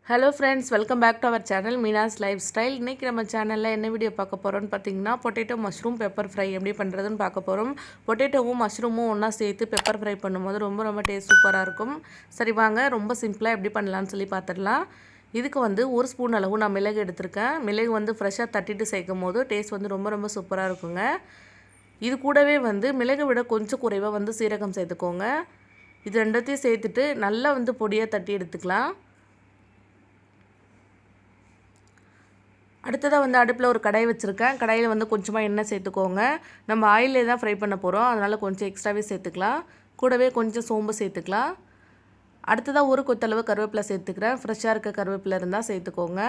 Hello friends, welcome back to our channel Meenas Lifestyle. இன்னைக்கு நம்ம சேனல்ல என்ன வீடியோ பார்க்க போறோம்னு பாத்தீங்கன்னா பொட்டேட்டோ மஷ்ரூம் பெப்பர் ஃப்ரை எப்படி பண்றதுன்னு பார்க்க போறோம். பொட்டேட்டோவும் மஷ்ரூமும் ஒண்ணா சேர்த்து பெப்பர் ஃப்ரை பண்ணும்போது ரொம்ப டேஸ்ட் சூப்பரா இருக்கும். சரி வாங்க ரொம்ப சிம்பிளா எப்படி பண்ணலாம்னு சொல்லி பார்த்துடலாம். இதுக்கு வந்து 1 ஸ்பூன் அளவு நான் மிளகு எடுத்துர்க்கேன். மிளகு வந்து ஃப்ரெஷா தட்டிட்டு சேர்க்கும்போது டேஸ்ட் வந்து ரொம்ப சூப்பரா இருக்குங்க. இது கூடவே வந்து மிளகை விட கொஞ்சம் குறைவா வந்து சீரகம் சேர்த்துக்கோங்க. இது ரெண்டத்தையும் சேர்த்துட்டு நல்லா வந்து பொடியா தட்டி எடுத்துக்கலாம். அடுத்ததா வந்து அடுப்புல ஒரு கடாய் வச்சிருக்கேன். கடாயில வந்து கொஞ்சமா எண்ணெய் சேர்த்துக்கோங்க. நம்ம ஆயில்ல தான் ஃப்ரை பண்ண போறோம். அதனால கொஞ்சம் எக்ஸ்ட்ராவே சேர்த்துக்கலாம். கூடவே கொஞ்சம் சோம்பு சேர்த்துக்கலாம். அடுத்ததா ஒரு கொத்தளவு கருவேப்பிலை சேர்த்துக்கிறேன். ஃப்ரெஷ்ஷா இருக்க கருவேப்பிலை இருந்தா சேர்த்துக்கோங்க.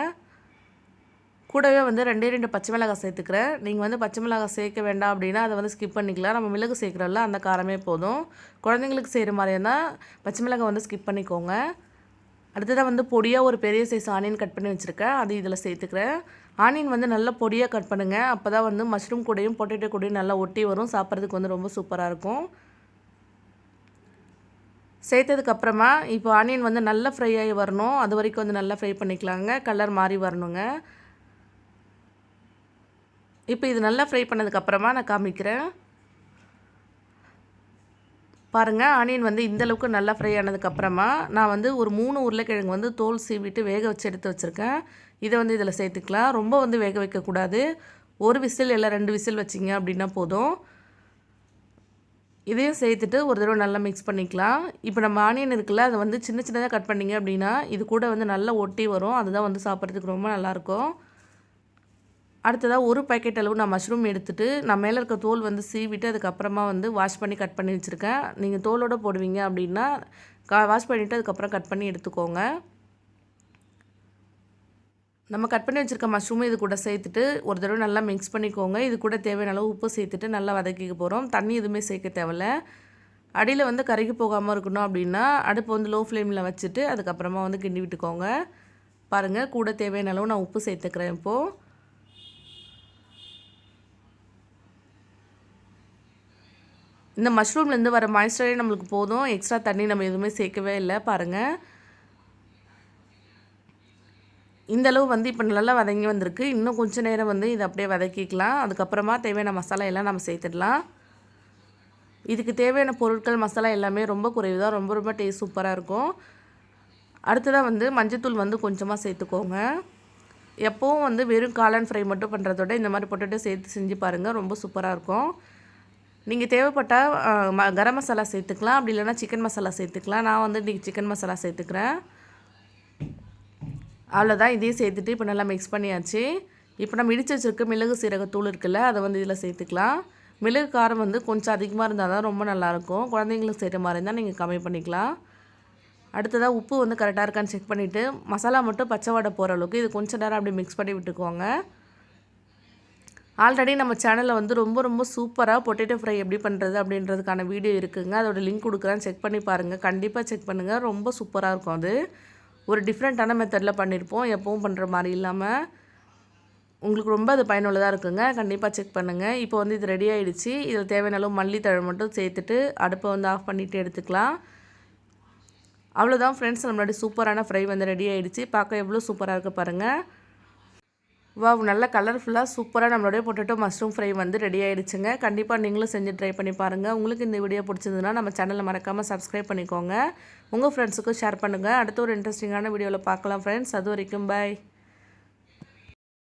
கூடவே வந்து 2 பச்சை மிளகாய் சேர்த்துக்கிறேன். நீங்க வந்து பச்சை மிளகாய் சேர்க்க வேண்டாம் அப்படினா அதை வந்து ஸ்கிப் பண்ணிக்கலாம். நம்ம மிளகு சேர்க்கறோம்ல அந்த காரமே போதும். குழந்தைகளுக்கு செய்யற மாதிரி இருந்தா பச்சை மிளகாய் வந்து ஸ்கிப் பண்ணிக்கோங்க. அடுத்ததா வந்து பொடியா ஒரு பெரிய சைஸ் ஆனியன் கட் பண்ணி வச்சிருக்கேன். அது இதல சேர்த்துக்கிறேன். ஆனியன் வந்து நல்ல பொடியா கட் பண்ணுங்க. அப்பதான் வந்து மஷ்ரூம் கூடயும் பொட்டேட்டோ கூடயும் நல்லா ஒட்டி வரும். சாப்பிறதுக்கு வந்து ரொம்ப சூப்பரா இருக்கும். சேர்த்ததுக்கு அப்புறமா இப்போ ஆனியன் வந்து நல்லா ஃப்ரை ஆகி வரணும். அது வரைக்கும் வந்து நல்லா ஃப்ரை பண்ணிக்கலாங்க. கலர் மாறி வரணுங்க. இப்போ இது நல்லா ஃப்ரை பண்ணதுக்கு அப்புறமா நான் காமிக்கிறேன். பாருங்க ஆனியன் வந்து இந்த அளவுக்கு நல்லா ஃப்ரை ஆனதுக்கு அப்புறமா நான் வந்து ஒரு 3 உருளைக்கிழங்கு வந்து தோல் சீவிட்டு வேக வச்சு எடுத்து வச்சிருக்கேன். இதை வந்து இதில் சேர்த்துக்கலாம். ரொம்ப வந்து வேக வைக்க கூடாது. ஒரு விசில் இல்ல 2 விசில் வச்சிங்க அப்படினா போதும். இதையும் சேர்த்துட்டு ஒரு தடவை நல்லா மிக்ஸ் பண்ணிக்கலாம். இப்போ நம்ம ஆனியன் இருக்குல்ல அதை வந்து சின்னதா கட் பண்ணீங்க அப்படினா இது கூட வந்து நல்லா ஒட்டி வரும். அதுதான் வந்து சாப்பிறதுக்கு ரொம்ப நல்லா இருக்கும். அடுத்ததா ஒரு பாக்கெட் அளவு நான் மஷ்ரூம் எடுத்துட்டு நான் மேல இருக்க தோல் வந்து சீவிட்டு அதுக்கு அப்புறமா வந்து வாஷ் பண்ணி கட் பண்ணி வச்சிருக்கேன். நீங்க தோலோட போடுவீங்க அப்படினா வாஷ் பண்ணிட்டு அதுக்கு அப்புறம் கட் பண்ணி எடுத்துக்கோங்க. நம்ம கட் பண்ணி வச்சிருக்க மஷ்ரூம் இது கூட சேர்த்துட்டு ஒரு தடவை நல்லா மிக்ஸ் பண்ணிக்கோங்க. இது கூட தேவையான அளவு உப்பு சேர்த்துட்டு நல்லா வதக்கிக்க போறோம். தண்ணி எதுவுமே சேர்க்க தேவையில்ல. அடியில வந்து கருகி போகாம இருக்கணும் அப்படினா அடுப்பு வந்து லோ ஃப்ளேம்ல வச்சிட்டு அதுக்கு அப்புறமா வந்து கிண்டி விட்டுக்கோங்க. பாருங்க கூட தேவையான அளவு நான் உப்பு சேர்த்துக்கிறேன் இப்போ. இந்த மஷ்ரூம்ல இருந்து வர மாய்ஸ்சரே நமக்கு போதும். எக்ஸ்ட்ரா தண்ணி நம்ம எதுவுமே சேர்க்கவே இல்ல பாருங்க. இந்த அளவு வந்து இப்போ நல்லா வதங்கி வந்திருக்கு. இன்னும் கொஞ்ச நேரம் வந்து இத அப்படியே வதக்கிக்கலாம். அதுக்கு அப்புறமா தேவையான மசாலா எல்லாம் நம்ம சேர்த்துடலாம். இதுக்கு தேவையான பொருட்கள் மசாலா எல்லாமே ரொம்ப குறைவு தான். ரொம்ப டேஸ்ட் சூப்பரா இருக்கும். அடுத்ததா வந்து மஞ்சள் தூள் வந்து கொஞ்சமா சேர்த்துக்கோங்க. எப்பவும் வந்து வெறும் காளான் ஃப்ரை மட்டும் பண்றதோட இந்த மாதிரி பொட்டேட்டோ சேர்த்து செஞ்சு பாருங்க. ரொம்ப சூப்பரா இருக்கும். நீங்க தேவைப்பட்டா கரம் மசாலா சேர்த்துக்கலாம். அப்படி இல்லனா சிக்கன் மசாலா சேர்த்துக்கலாம். நான் வந்து இன்னைக்கு சிக்கன் மசாலா சேர்த்துக்கிறேன். அவ்வளவுதான் இதையும் சேர்த்துட்டு இப்போ நல்லா மிக்ஸ் பண்ணியாச்சு. இப்போ நம்ம இடிச்சு வச்சிருக்க மிளகு சீரக தூள் இருக்குல்ல அதை வந்து இதில் சேர்த்துக்கலாம். மிளகு காரம் வந்து கொஞ்சம் அதிகமாக இருந்தால் தான் ரொம்ப நல்லாயிருக்கும். குழந்தைங்களுக்கு செய்கிற மாதிரி இருந்தால் நீங்கள் கம்மி பண்ணிக்கலாம். அடுத்ததாக உப்பு வந்து கரெக்டாக இருக்கான்னு செக் பண்ணிவிட்டு மசாலா மட்டும் பச்சை வாடை போகிற அளவுக்கு இது கொஞ்சம் நேரம் அப்படி மிக்ஸ் பண்ணி விட்டுக்கோங்க. ஆல்ரெடி நம்ம சேனலில் வந்து ரொம்ப சூப்பராக பொட்டேட்டோ ஃப்ரை எப்படி பண்ணுறது அப்படின்றதுக்கான வீடியோ இருக்குங்க. அதோட லிங்க் கொடுக்குறேன் செக் பண்ணி பாருங்கள். கண்டிப்பாக செக் பண்ணுங்கள். ரொம்ப சூப்பராக இருக்கும் அது. ஒரு டிஃப்ரெண்ட்டான மெத்தடில் பண்ணியிருப்போம். எப்பவும் பண்ணுற மாதிரி இல்லாமல் உங்களுக்கு ரொம்ப அது பயனுள்ளதாக இருக்குங்க. கண்டிப்பாக செக் பண்ணுங்கள். இப்போ வந்து இது ரெடி ஆகிடுச்சு. இதில் தேவையான அளவு மல்லித்தழை மட்டும் சேர்த்துட்டு அடுப்பை வந்து ஆஃப் பண்ணிவிட்டு எடுத்துக்கலாம். அவ்வளோதான் ஃப்ரெண்ட்ஸ், நம்மளுடைய சூப்பரான ஃப்ரை வந்து ரெடி ஆகிடுச்சு. பார்க்க எவ்வளோ சூப்பராக இருக்குது பாருங்கள். வாவ் நல்ல கலர்ஃபுல்லாக சூப்பராக நம்மளுடைய பொட்டேட்டோ மஷ்ரூம் ஃப்ரை வந்து ரெடி ஆகிடுச்சுங்க. கண்டிப்பாக நீங்களும் செஞ்சு ட்ரை பண்ணி பாருங்கள். உங்களுக்கு இந்த வீடியோ பிடிச்சிருந்ததுன்னா நம்ம சேனலை மறக்காமல் சப்ஸ்கிரைப் பண்ணிக்கோங்க. உங்கள் ஃப்ரெண்ட்ஸுக்கும் ஷேர் பண்ணுங்கள். அடுத்த ஒரு இன்ட்ரெஸ்டிங்கான வீடியோவில் பார்க்கலாம் ஃப்ரெண்ட்ஸ். அது வரைக்கும் பாய்.